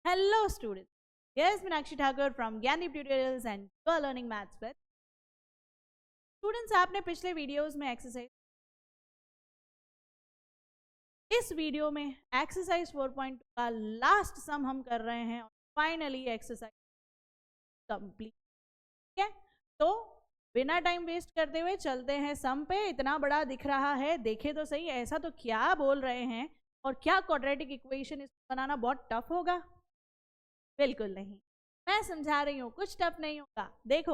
Hello students, here's Meenakshi Thakur from Gyandeep Tutorials and you are learning maths with. Students, आपने पिछले videos में exercise, इस video में exercise 4.2 का last सम हम कर रहे हैं और फाइनली एक्सरसाइज कंप्लीट। ठीक है, तो बिना टाइम वेस्ट करते हुए चलते हैं सम पे। इतना बड़ा दिख रहा है, देखे तो सही, ऐसा तो क्या बोल रहे हैं और क्या क्वाड्रेटिक इक्वेशन इसको बनाना बहुत टफ होगा? बिल्कुल नहीं, मैं समझा रही हूं, कुछ टफ नहीं होगा। देखो,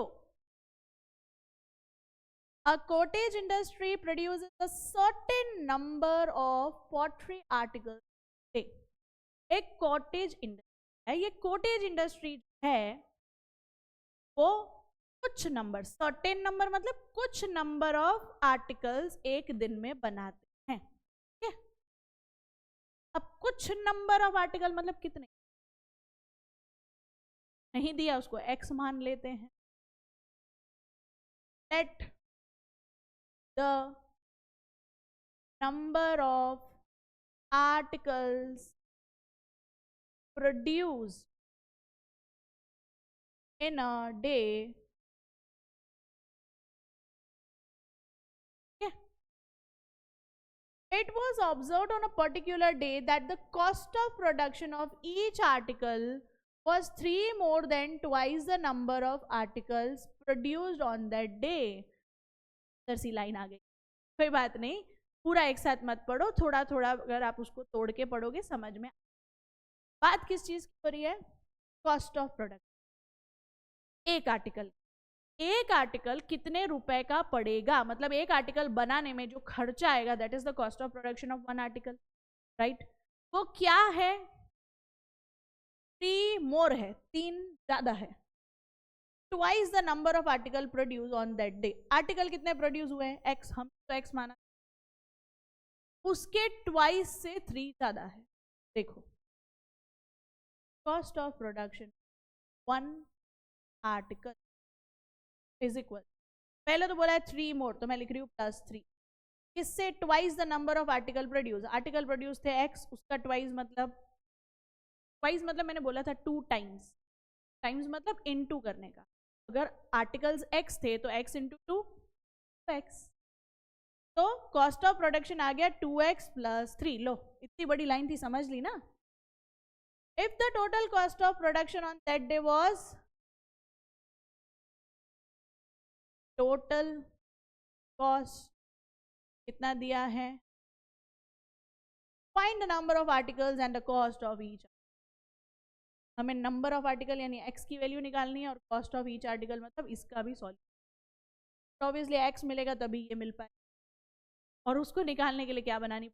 a cottage industry produces a certain number of pottery articles a day. एक कॉटेज इंडस्ट्री है, ये कॉटेज इंडस्ट्री है वो कुछ नंबर, सर्टेन नंबर मतलब कुछ नंबर ऑफ आर्टिकल्स एक दिन में बनाते हैं। ठीक है, अब कुछ नंबर ऑफ आर्टिकल मतलब कितने, नहीं दिया उसको एक्स मान लेते हैं। Let the number of articles produced in a day, yeah, it was observed on a particular day that the cost of production of each article was 3 more than twice the number of articles produced on that day. सी line आ गई, कोई बात नहीं, पूरा एक साथ मत पढ़ो, थोड़ा थोड़ा अगर आप उसको तोड़ के पढ़ोगे समझ में। बात किस चीज की हो रही है? Cost of product. एक आर्टिकल कितने रुपए का पड़ेगा, मतलब एक आर्टिकल बनाने में जो खर्चा आएगा, that is the cost of production of one article, right. वो क्या है? 3 मोर है, 3 ज्यादा है। Twice the number of article produce on that day. Article कितने प्रोड्यूस हुए हैं? एक्स, हम तो एक्स माना, उसके ट्वाइस से 3 ज्यादा है। देखो, cost of production one article is equal, पहले तो बोला है 3 मोर, तो मैं लिख रही हूँ +3, इससे twice the number of article produce. Article produce थे एक्स, उसका ट्वाइस मतलब मैंने बोला था 2 टाइम्स, टाइम्स मतलब इनटू करने का। अगर आर्टिकल्स एक्स थे तो एक्स इंटू 2 एक्स, तो कॉस्ट ऑफ प्रोडक्शन आ गया 2x + 3। लो, इतनी बड़ी लाइन थी, समझ ली ना। If the total cost of production on that day was, total cost कितना दिया है, find the number of articles and the cost of each. हमें नंबर ऑफ आर्टिकल यानी एक्स की वैल्यू निकालनी है और कॉस्ट ऑफ ईच आर्टिकल मतलब इसका भी सॉल्यूशन। ऑब्वियसली एक्स मिलेगा तभी ये मिल पाए, और उसको निकालने के लिए क्या बनानी।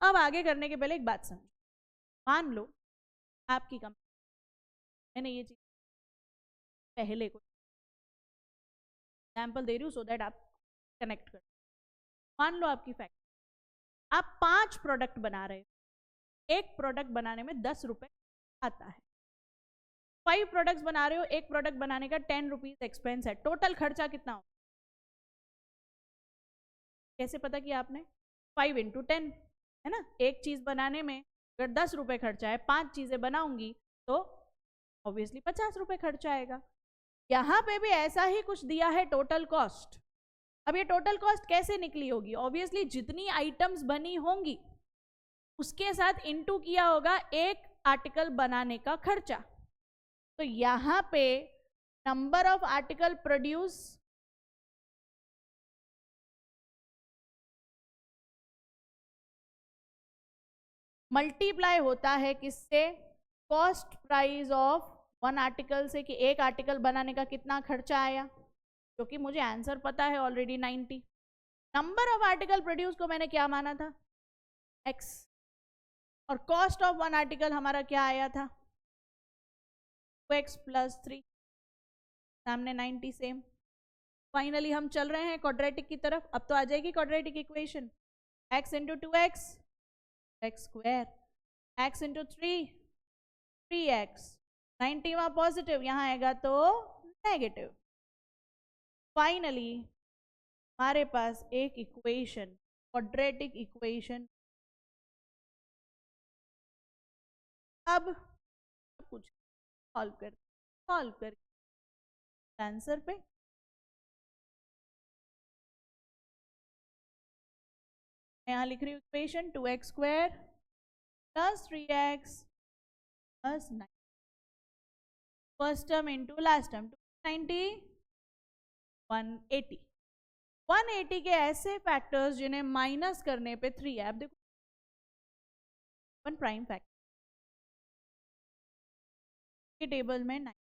अब आगे करने के पहले एक बात समझो, मान लो आपकी कंपनी, मैंने ये चीज पहले को एग्जाम्पल दे रही हूँ सो दैट आप कनेक्ट कर। मान लो आपकी फैक्ट्री, आप 5 प्रोडक्ट बना रहे हो, एक प्रोडक्ट बनाने में 10 रुपए आता है। 5 प्रोडक्ट्स बना रहे हो, एक प्रोडक्ट बनाने का 10 रुपीज एक्सपेंस है। टोटल खर्चा कितना हो? कैसे पता किया आपने? 5 × 10 है ना। एक चीज बनाने में अगर 10 रुपए खर्चा है, 5 चीजें बनाऊंगी तो ऑब्वियसली 50 रुपए खर्चा आएगा। यहां पे भी ऐसा ही कुछ दिया है, टोटल कॉस्ट। अब ये टोटल कॉस्ट कैसे निकली होगी? ऑब्वियसली जितनी आइटम्स बनी होंगी उसके साथ इनटू किया होगा एक आर्टिकल बनाने का खर्चा। तो यहां पे number of article produce multiply होता है किससे? Cost price of one article से, कि एक आर्टिकल बनाने का कितना खर्चा आया, क्योंकि मुझे आंसर पता है already 90। Number of article produce को मैंने क्या माना था? एक्स, और कॉस्ट ऑफ वन आर्टिकल हमारा क्या आया था? 2x + 3, सामने 90 सेम। फाइनली हम चल रहे हैं क्वाड्रेटिक की तरफ। अब तो आ जाएगी quadratic equation, x × 2x x², x × 3 3x, 90 वहां पॉजिटिव, यहां आएगा तो नेगेटिव। फाइनली हमारे पास एक इक्वेशन, क्वाड्रेटिक इक्वेशन अब कुछ सॉल्व कर आंसर पे यहाँ लिख रही हूँ equation 2x² plus 3x plus 9 first term into last term 290 180 180 के ऐसे फैक्टर्स जिन्हें माइनस करने पे 3 है। अब देखो वन प्राइम फैक्टर के टेबल में 9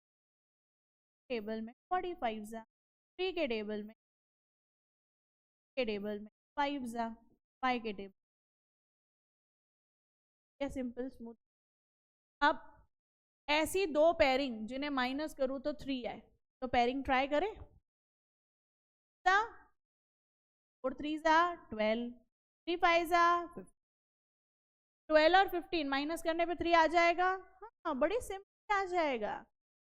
टेबल में 45 जा 3 के टेबल में 5 जा 5 के टेबल क्या सिंपल स्मूथ। अब ऐसी दो पेयरिंग जिन्हें माइनस करूं तो 3 आए तो पेयरिंग ट्राई करें। 4 3 जा 12 3 5 जा 12 और 15 माइनस करने पे 3 आ जाएगा। हाँ बड़ी सिंपल आ जाएगा।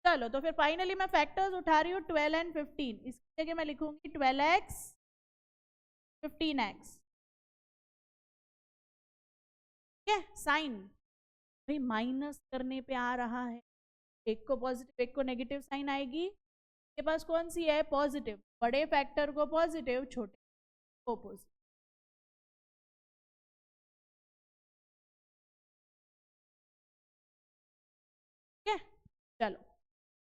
चलो तो फिर फाइनली मैं फैक्टर्स उठा रही हूँ 12 एंड 15। इसकी जगह मैं लिखूंगी 12x 15x। ठीक है साइन भाई माइनस करने पे आ रहा है, एक को पॉजिटिव एक को नेगेटिव साइन आएगी। के पास कौन सी है पॉजिटिव, बड़े फैक्टर को पॉजिटिव छोटे को ऑपोजिट। ठीक है चलो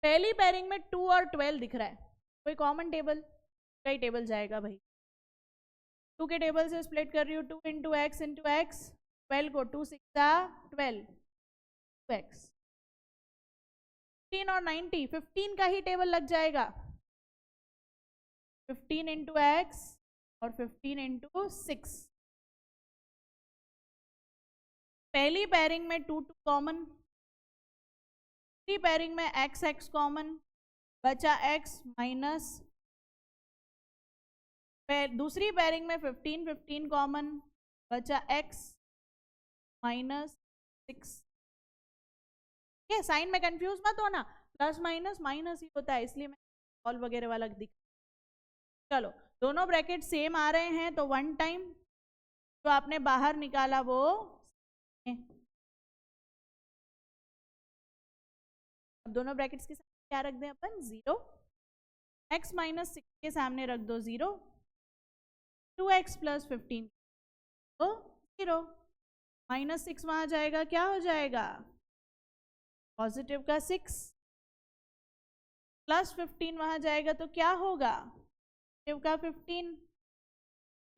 पहली पेयरिंग में 2 और 12 दिख रहा है, कोई कॉमन टेबल, कई टेबल जाएगा भाई। 2 के टेबल से स्प्लिट कर रही हूँ 2 इंटू एक्स इंटू एक्स 12 को 2 6 12 2x 15 और 90 15 का ही टेबल लग जाएगा 15 इंटू एक्स और 15 इंटू 6। पहली पेयरिंग में 2 2 कॉमन, दूसरी पेयरिंग में x x कॉमन बचा x माइनस, दूसरी पेयरिंग में 15 15 कॉमन बचा x माइनस 6। ये साइन में कंफ्यूज मत होना, प्लस माइनस माइनस ही होता है इसलिए मैं सॉल्व वगैरह वाला दिख। चलो दोनों ब्रैकेट सेम आ रहे हैं तो वन टाइम जो आपने बाहर निकाला वो अब दोनों ब्रैकेट्स के सामने क्या रख दें अपन 0, x माइनस 6 के सामने रख दो 0, 2x प्लस 15 तो 0, माइनस 6 वहां जाएगा क्या हो जाएगा पॉजिटिव का 6, प्लस 15 वहां जाएगा तो क्या होगा पॉजिटिव का 15।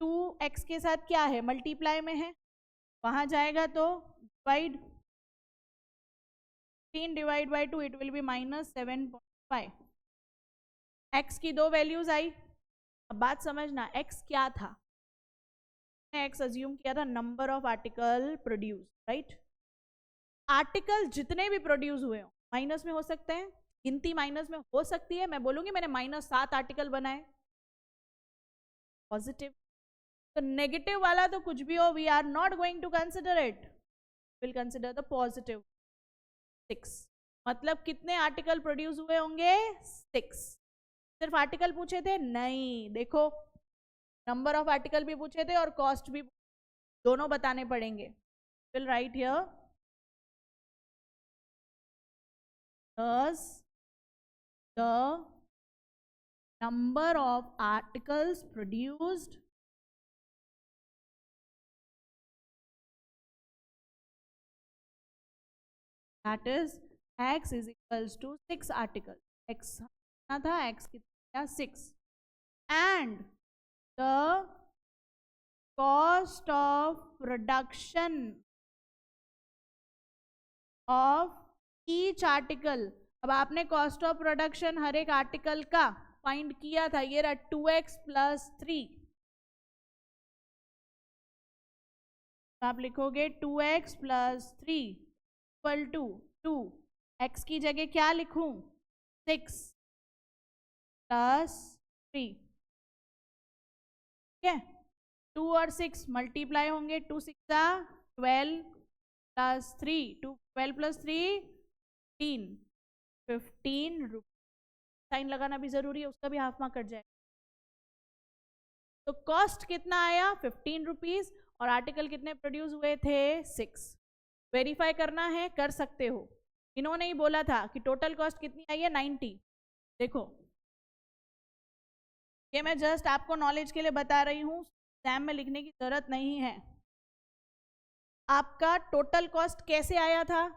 2x के साथ क्या है मल्टीप्लाई में है, वहां जाएगा तो divide, 15 divide by 2 it will be minus 7.5। x की दो वैल्यूज आई। अब बात समझना x क्या था, x अज्यूम किया था number of article produce, right. Article जितने भी प्रोड्यूस हुए हो माइनस में हो सकते हैं, गिनती माइनस में हो सकती है। मैं बोलूंगी मैंने माइनस 7 आर्टिकल बनाए पॉजिटिव, तो नेगेटिव वाला तो कुछ भी हो we are not going to consider it, will consider the positive 6। मतलब कितने आर्टिकल प्रोड्यूस हुए होंगे 6। सिर्फ आर्टिकल पूछे थे नहीं, देखो नंबर ऑफ आर्टिकल भी पूछे थे और कॉस्ट भी, दोनों बताने पड़ेंगे। Will write here thus the number of articles produced that is x is equals to 6 articles, x कितना था x कितना 6, and the cost of production of each article. अब आपने कॉस्ट ऑफ प्रोडक्शन हर एक आर्टिकल का फाइंड किया था, ये रहा 2x प्लस 3। आप लिखोगे 2x plus 3 equal to 2, x की जगह क्या लिखूं 6 प्लस 3। ठीक है 2 और 6 मल्टीप्लाई होंगे, 2 6 12 प्लस 3 12 प्लस 3 15 रुपीज। साइन लगाना भी जरूरी है, उसका भी हाफ मार्क कट जाएगा। तो कॉस्ट कितना आया 15 रुपीज और आर्टिकल कितने प्रोड्यूस हुए थे 6। वेरीफाई करना है कर सकते हो। इन्होंने ही बोला था कि टोटल कॉस्ट कितनी आई है 90। देखो ये मैं जस्ट आपको नॉलेज के लिए बता रही हूँ, एग्जाम में लिखने की जरूरत नहीं है। आपका टोटल कॉस्ट कैसे आया था,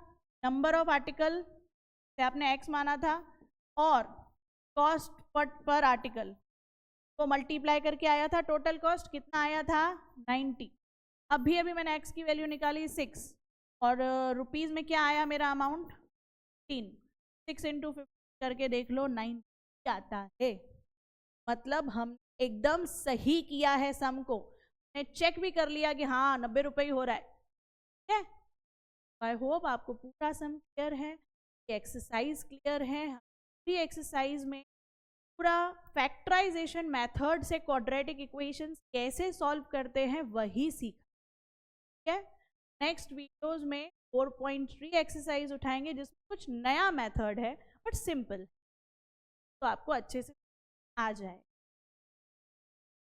नंबर ऑफ आर्टिकल से आपने x माना था और कॉस्ट पर आर्टिकल को मल्टीप्लाई करके आया था। टोटल कॉस्ट कितना आया था 90। अभी मैंने x की वैल्यू निकाली 6 और रुपीज में क्या आया मेरा अमाउंट 3। 6 इंटू 50 करके देख लो 90 आता है। मतलब हम एकदम सही किया है सम को, मैंने चेक भी कर लिया कि हाँ 90 रुपये ही हो रहा है। ठीक है, आई होप आपको पूरा सम क्लियर है, एक्सरसाइज क्लियर है। पूरी एक्सरसाइज में पूरा फैक्टराइजेशन मेथड से क्वाड्रेटिक इक्वेशंस कैसे सॉल्व करते हैं वही सीखा। ठीक है, नेक्स्ट वीडियोस में 4.3 एक्सरसाइज उठाएंगे जिसमें कुछ नया मेथड है बट सिंपल, तो आपको अच्छे से आ जाए।